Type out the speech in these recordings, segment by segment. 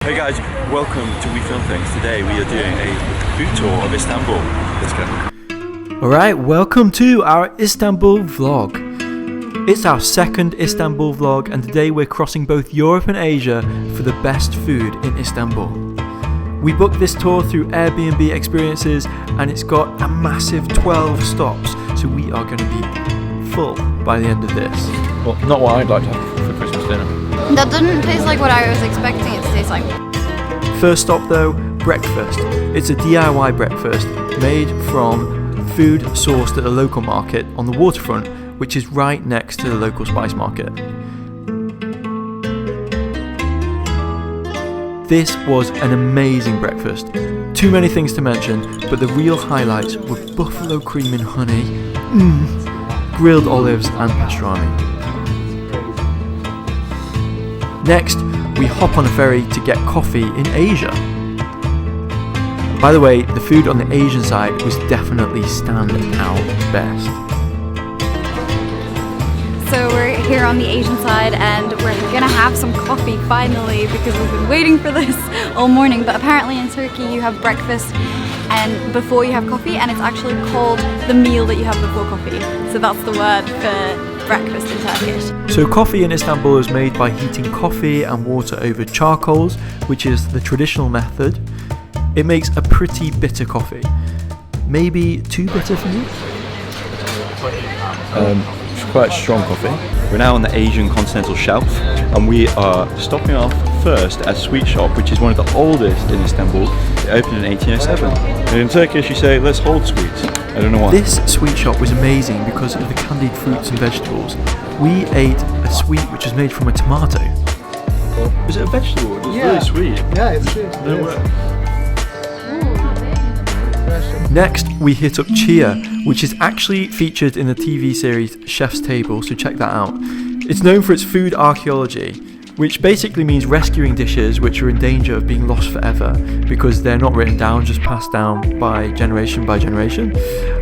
Hey guys, welcome to We Film Things. Today we are doing a food tour of Istanbul. Let's go. Alright, welcome to our Istanbul vlog. It's our second Istanbul vlog, and today we're crossing both Europe and Asia for the best food in Istanbul. We booked this tour through Airbnb Experiences and it's got a massive 12 stops, so we are going to be full by the end of this. Well, not what I'd like to have for Christmas dinner. That doesn't taste like what I was expecting it to taste like. First stop though, breakfast. It's a DIY breakfast made from food sourced at a local market on the waterfront, which is right next to the local spice market. This was an amazing breakfast. Too many things to mention, but the real highlights were buffalo cream and honey, grilled olives and pastrami. Next, we hop on a ferry to get coffee in Asia. By the way, the food on the Asian side was definitely stand out best. So we're here on the Asian side and we're gonna have some coffee finally because we've been waiting for this all morning. But apparently in Turkey you have breakfast and before you have coffee, and it's actually called the meal that you have before coffee. So that's the word for breakfast in Turkish. So coffee in Istanbul is made by heating coffee and water over charcoals, which is the traditional method. It makes a pretty bitter coffee. Maybe too bitter for you? It's quite strong coffee. We're now on the Asian continental shelf and we are stopping off first at Sweet Shop, which is one of the oldest in Istanbul. It opened in 1807. And in Turkish you say, let's hold sweets. I don't know why. This sweet shop was amazing because of the candied fruits and vegetables. We ate a sweet which was made from a tomato. Is it a vegetable? It's really sweet. Yeah, it's sweet. No way. Next, we hit up Chia, which is actually featured in the TV series Chef's Table, so check that out. It's known for its food archaeology, which basically means rescuing dishes which are in danger of being lost forever because they're not written down, just passed down by generation.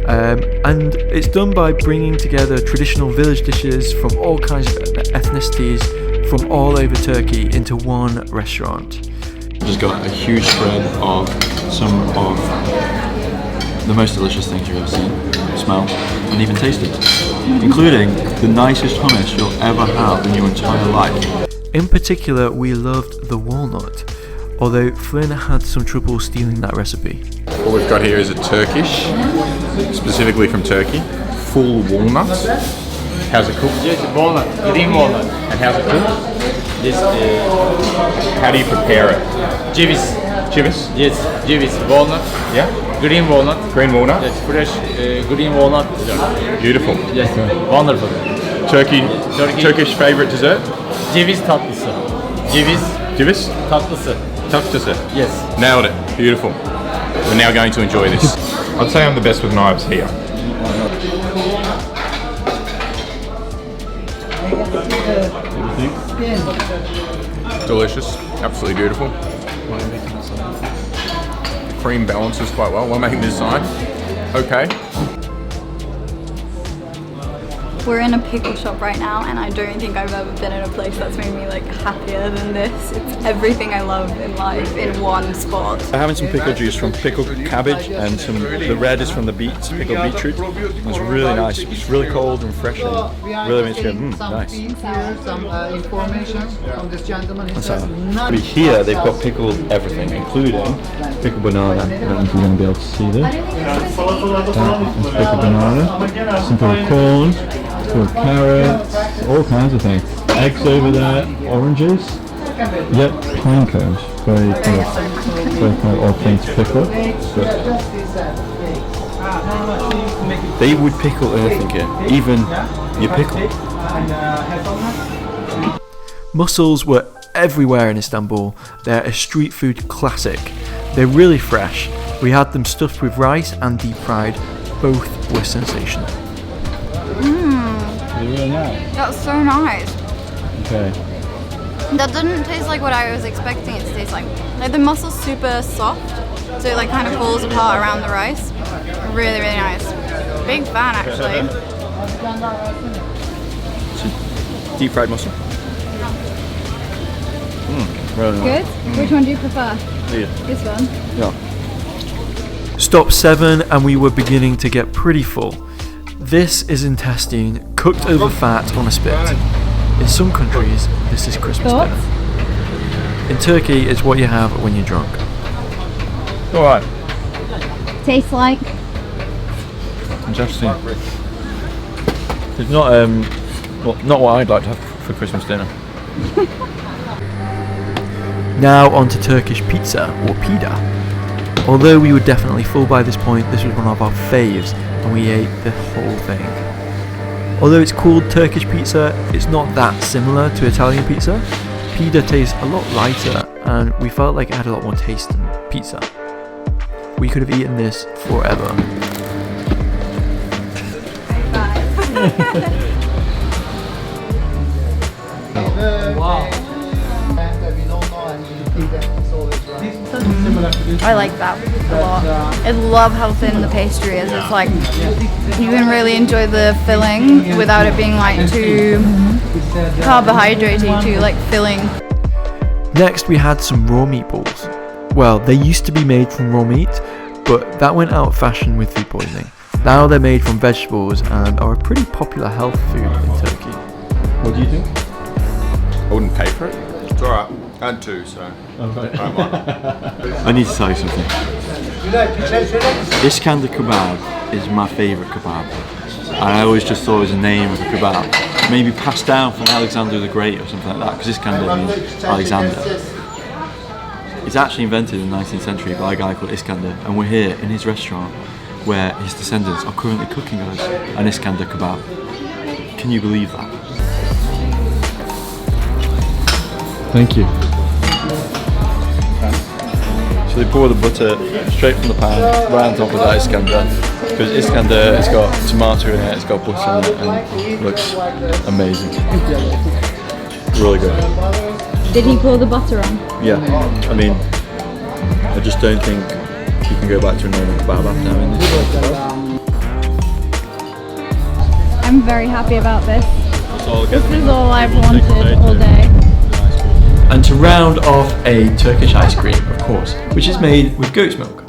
And it's done by bringing together traditional village dishes from all kinds of ethnicities from all over Turkey into one restaurant. Just got a huge spread of some of the most delicious things you've ever seen, smelled, and even tasted, including the nicest hummus you'll ever have in your entire life. In particular, we loved the walnut, although Flynn had some trouble stealing that recipe. What we've got here is a Turkish, specifically from Turkey, full walnut. How's it cooked? Yes, walnut, green walnut. And how's it cooked? This How do you prepare it? ceviz. Chivas? Yes, ceviz, walnut, Yeah? green walnut. Green walnut? Yes, fresh green walnut. Beautiful. Yes, wonderful. Turkish favourite dessert? Ceviz tatlısı. Ceviz Civis? tatlısı. Tatlısı. Yes. Nailed it. Beautiful. We're now going to enjoy this. I'd say I'm the best with knives here. Delicious. Absolutely beautiful. The cream balances quite well. We're making this side. Okay. We're in a pickle shop right now and I don't think I've ever been in a place that's made me like happier than this. It's everything I love in life in one spot. I'm having some pickle juice from pickled cabbage and the red is from the beets, pickled beetroot. It's really nice. It's really cold and refreshing. Really makes you go, nice. Here, some information from this gentleman. He says But here they've got pickled everything, including pickled banana. I don't know if you're going to be able to see this. That is pickled banana, some pickled corn, pickled carrots, all kinds of things. Eggs over there, oranges. Yep, pine cones. Very kind of odd thing to pickle. But they would pickle anything here, even your pickle. Mussels were everywhere in Istanbul. They're a street food classic. They're really fresh. We had them stuffed with rice and deep fried. Both were sensational. Really nice. That's so nice. Okay. That doesn't taste like what I was expecting it to taste like. Like the mussel's super soft, so it like kind of falls apart around the rice. Really, really nice. Big fan actually. Deep fried mussel. Really nice. Good? Which one do you prefer? Yeah. This one? Yeah. Stop 7 and we were beginning to get pretty full. This is intestine cooked over fat on a spit. In some countries, this is Christmas Thoughts? dinner. In Turkey, it's what you have when you're drunk. Alright. Tastes like? Interesting. It's not well, not what I'd like to have for Christmas dinner. Now on to Turkish pizza, or pida. Although we were definitely full by this point, this was one of our faves, and we ate the whole thing. Although it's called Turkish pizza, it's not that similar to Italian pizza. Pida tastes a lot lighter, and we felt like it had a lot more taste than pizza. We could have eaten this forever. Wow. And we don't know anything that it's always right. I like that a lot. I love how thin the pastry is. It's like you can really enjoy the filling without it being like too carbohydratey, too like filling. Next we had some raw meatballs. Well, they used to be made from raw meat, but that went out of fashion with food poisoning. Now they're made from vegetables and are a pretty popular health food in Turkey. What do you think? I wouldn't pay for it. It's alright. I had two, so I need to tell you something. Iskandar kebab is my favourite kebab. I always just thought it was a name of a kebab. Maybe passed down from Alexander the Great or something like that, because Iskandar means Alexander. It's actually invented in the 19th century by a guy called Iskandar, and we're here in his restaurant where his descendants are currently cooking us an Iskandar kebab. Can you believe that? Thank you. So they pour the butter straight from the pan right on top of that Iskandar, because Iskandar has got tomato in it, it's got butter in it, and it looks amazing. Really good. Did he pour the butter on? Yeah, I mean, I just don't think you can go back to a normal kebab after having this. I'm very happy about this. This is all I've wanted all day. And to round off, a Turkish ice cream, of course, which is made with goat's milk.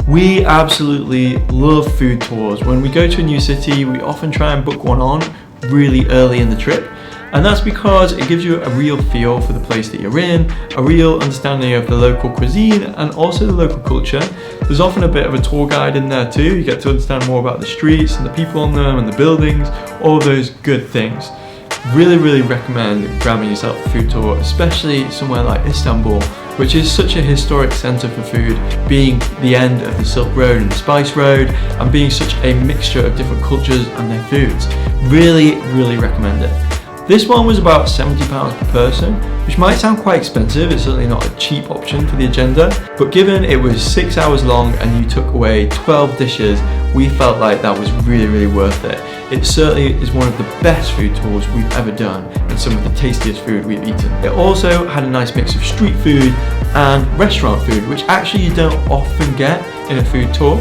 We absolutely love food tours. When we go to a new city, we often try and book one on really early in the trip. And that's because it gives you a real feel for the place that you're in, a real understanding of the local cuisine and also the local culture. There's often a bit of a tour guide in there too. You get to understand more about the streets and the people on them and the buildings, all those good things. Really recommend grabbing yourself a food tour, especially somewhere like Istanbul, which is such a historic centre for food, being the end of the Silk Road and the Spice Road, and being such a mixture of different cultures and their foods. Really recommend it. This one was about £70 per person, which might sound quite expensive. It's certainly not a cheap option for the agenda, but given it was 6 hours long and you took away 12 dishes, we felt like that was really worth it. It certainly is one of the best food tours we've ever done and some of the tastiest food we've eaten. It also had a nice mix of street food and restaurant food, which actually you don't often get in a food tour.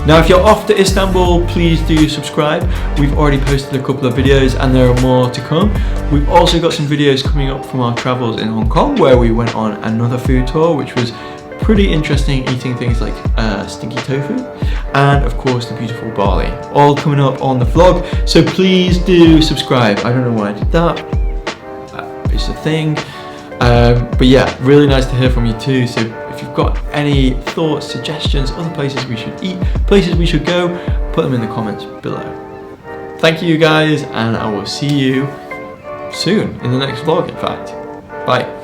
Now if you're off to Istanbul, please do subscribe. We've already posted a couple of videos and there are more to come. We've also got some videos coming up from our travels in Hong Kong, where we went on another food tour, which was pretty interesting, eating things like stinky tofu and of course the beautiful barley. All coming up on the vlog, so please do subscribe. I don't know why I did that, it's a thing. But yeah, really nice to hear from you too. So if you've got any thoughts, suggestions, other places we should eat, places we should go, put them in the comments below. Thank you guys, and I will see you soon in the next vlog, in fact. Bye.